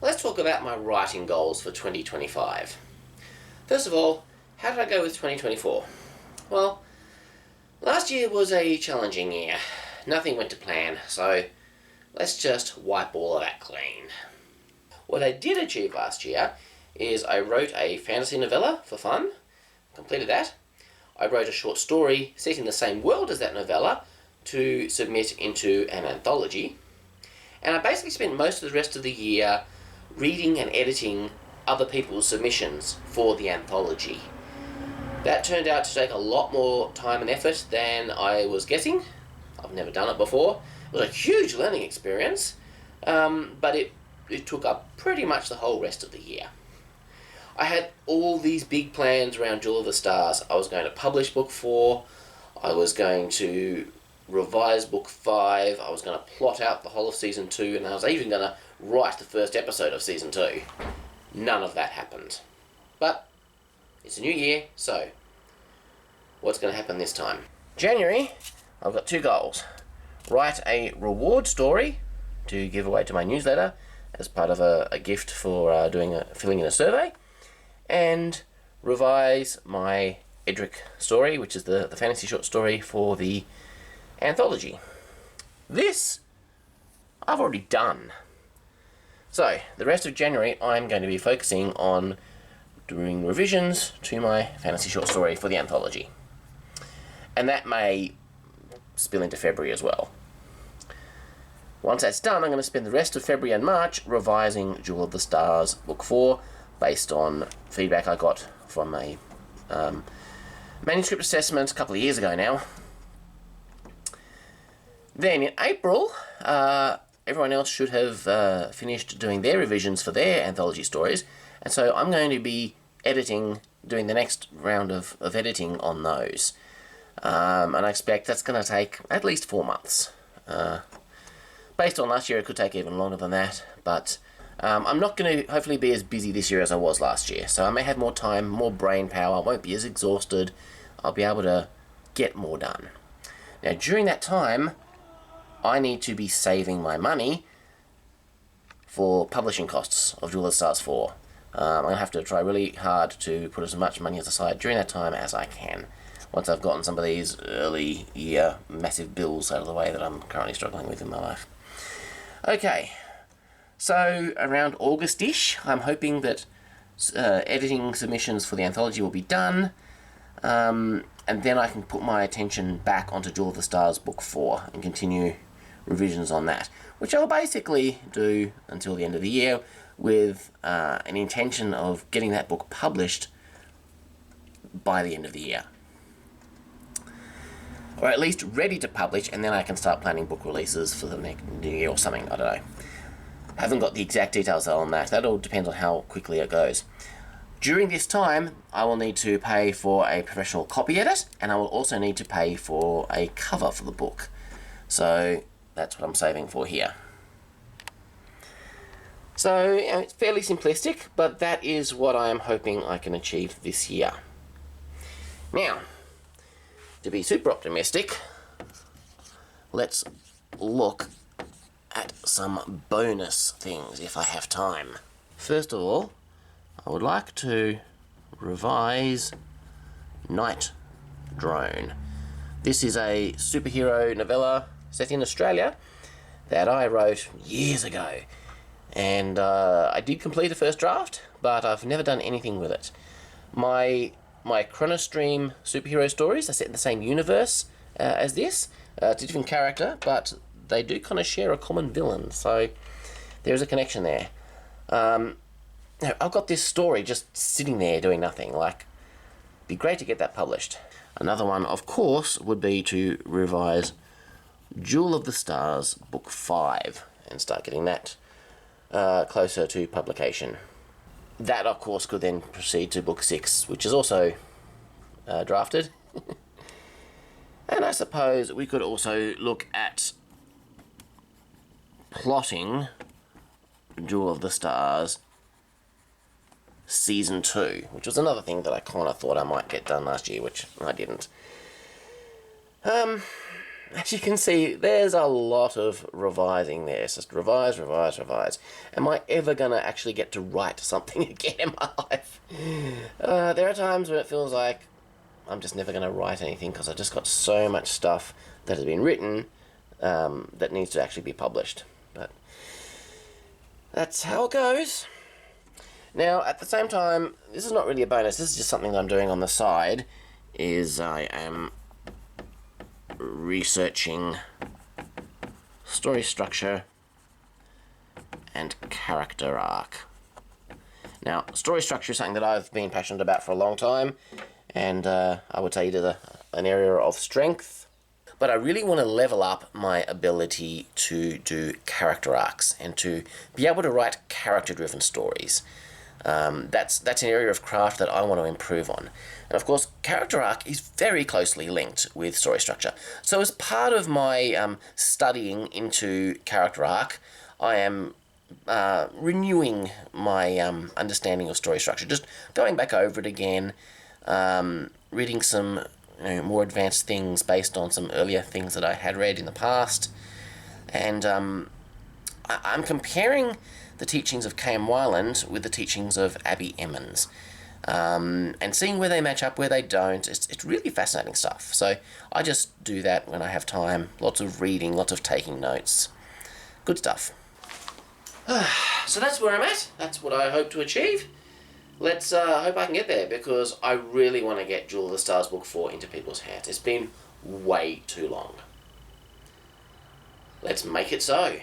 let's talk about my writing goals for 2025. First of all, how did I go with 2024? Well, last year was a challenging year. Nothing went to plan, so let's just wipe all of that clean. What I did achieve last year is I wrote a fantasy novella for fun, completed that. I wrote a short story set in the same world as that novella to submit into an anthology. And I basically spent most of the rest of the year reading and editing other people's submissions for the anthology. That turned out to take a lot more time and effort than I was guessing. I've never done it before. It was a huge learning experience, but it took up pretty much the whole rest of the year. I had all these big plans around Jewel of the Stars. I was going to publish book 4, I was going to revise book 5, I was going to plot out the whole of season 2, and I was even going to write the first episode of season 2. None of that happened. But it's a new year, so what's going to happen this time? January, I've got 2 goals. Write a reward story to give away to my newsletter as part of a gift for filling in a survey, and revise my Edric story, which is the fantasy short story for the anthology. This I've already done. So the rest of January I'm going to be focusing on doing revisions to my fantasy short story for the anthology. And that may spill into February as well. Once that's done, I'm going to spend the rest of February and March revising Jewel of the Stars book 4 based on feedback I got from a manuscript assessment a couple of years ago now. Then in April, everyone else should have finished doing their revisions for their anthology stories, and so I'm going to be doing the next round of editing on those. And I expect that's going to take at least 4 months. Based on last year, it could take even longer than that, but I'm not going to hopefully be as busy this year as I was last year, so I may have more time, more brain power, I won't be as exhausted, I'll be able to get more done. Now, during that time, I need to be saving my money for publishing costs of Jewel of the Stars 4. I'm going to have to try really hard to put as much money aside during that time as I can, once I've gotten some of these early year massive bills out of the way that I'm currently struggling with in my life. Okay, so around August-ish, I'm hoping that editing submissions for the anthology will be done, and then I can put my attention back onto Jewel of the Stars book 4 and continue revisions on that, which I'll basically do until the end of the year with an intention of getting that book published by the end of the year. Or at least ready to publish, and then I can start planning book releases for the next year or something, I don't know. Haven't got the exact details on that. That all depends on how quickly it goes. During this time, I will need to pay for a professional copy edit, and I will also need to pay for a cover for the book. So that's what I'm saving for here. So it's fairly simplistic, but that is what I am hoping I can achieve this year. Now, to be super optimistic, let's look at some bonus things if I have time. First of all, I would like to revise Night Drone. This is a superhero novella set in Australia that I wrote years ago, and I did complete a first draft, but I've never done anything with it. My Chronostream superhero stories are set in the same universe as this. It's a different character, but they do kind of share a common villain, so there's a connection there. I've got this story just sitting there doing nothing. It'd be great to get that published. Another one, of course, would be to revise Jewel of the Stars book 5 and start getting that closer to publication. That, of course, could then proceed to book 6, which is also drafted. And I suppose we could also look at plotting Jewel of the Stars Season 2, which was another thing that I kind of thought I might get done last year, which I didn't. as you can see, there's a lot of revising there. It's just revise, revise, revise. Am I ever going to actually get to write something again in my life? There are times when it feels like I'm just never going to write anything because I've just got so much stuff that has been written that needs to actually be published. But that's how it goes. Now, at the same time, this is not really a bonus. This is just something that I'm doing on the side, is I am researching story structure and character arc. Now, story structure is something that I've been passionate about for a long time, and I would say it is an area of strength. But I really want to level up my ability to do character arcs and to be able to write character-driven stories. That's an area of craft that I want to improve on. And of course, character arc is very closely linked with story structure. So as part of my studying into character arc, I am renewing my understanding of story structure. Just going back over it again, reading some more advanced things based on some earlier things that I had read in the past. And I'm comparing the teachings of K.M. Weiland with the teachings of Abbie Emmons. And seeing where they match up, where they don't, it's really fascinating stuff. So I just do that when I have time. Lots of reading, lots of taking notes. Good stuff. So that's where I'm at. That's what I hope to achieve. Let's hope I can get there, because I really want to get Jewel of the Stars Book 4 into people's hands. It's been way too long. Let's make it so.